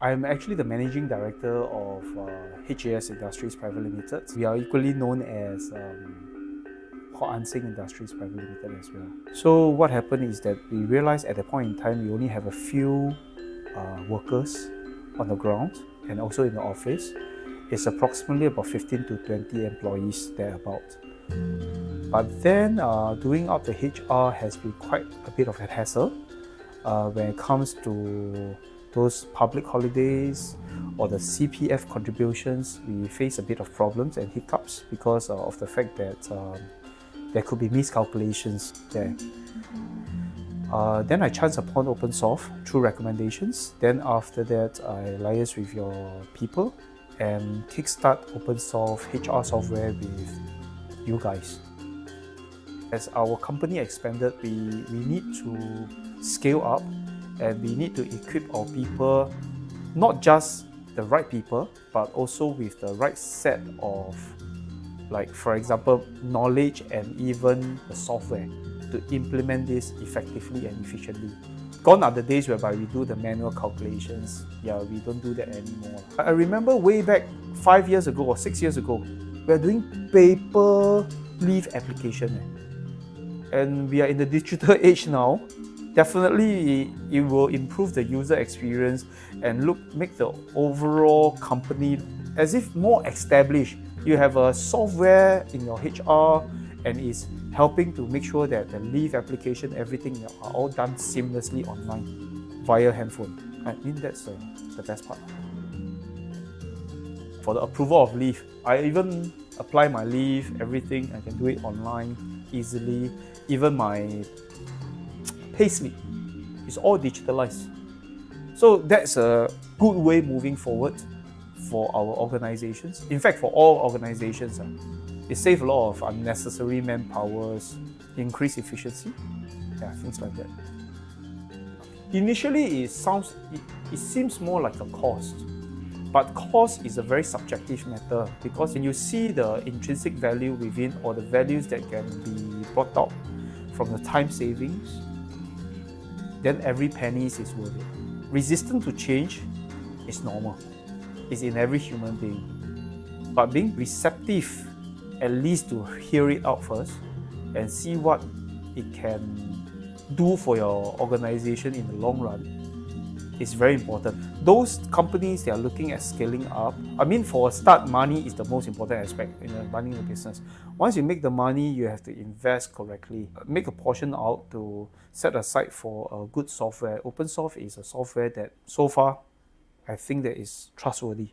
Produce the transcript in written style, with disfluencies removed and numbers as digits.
I'm actually the managing director of HAS Industries Private Limited. We are equally known as Hot Ansing Industries Private Limited as well. So what happened is that we realized at that point in time we only have a few workers on the ground and also in the office. It's approximately about 15 to 20 employees thereabout. But then doing up the HR has been quite a bit of a hassle when it comes to those public holidays or the CPF contributions. We face a bit of problems and hiccups because of the fact that there could be miscalculations there. Then I chanced upon OpenSoft through recommendations. Then after that, I liaise with your people and kickstart OpenSoft HR software with you guys. As our company expanded, we need to scale up and we need to equip our people, not just the right people, but also with the right set of, like for example, knowledge and even the software to implement this effectively and efficiently. Gone are the days whereby we do the manual calculations. Yeah, we don't do that anymore. I remember way back 5 years ago or 6 years ago, we were doing paper leave application. And we are in the digital age now. Definitely, it will improve the user experience and make the overall company as if more established. You have a software in your HR and it's helping to make sure that the leave application, everything are all done seamlessly online via handphone. I mean, that's the best part. For the approval of leave, I even apply my leave, everything, I can do it online easily. Even my payslip is all digitalized. So that's a good way moving forward for our organizations. In fact, for all organizations, it saves a lot of unnecessary manpowers, increase efficiency, yeah, things like that. Initially, it seems more like a cost. But cost is a very subjective matter because when you see the intrinsic value within or the values that can be brought out from the time savings, then every penny is worth it. Resistance to change is normal. It's in every human being. But being receptive, at least to hear it out first and see what it can do for your organization in the long run, is very important. Those companies that are looking at scaling up, I mean, for a start, money is the most important aspect in running a business. Once you make the money, you have to invest correctly. Make a portion out to set aside for a good software. OpenSoft is a software that so far, I think that is trustworthy.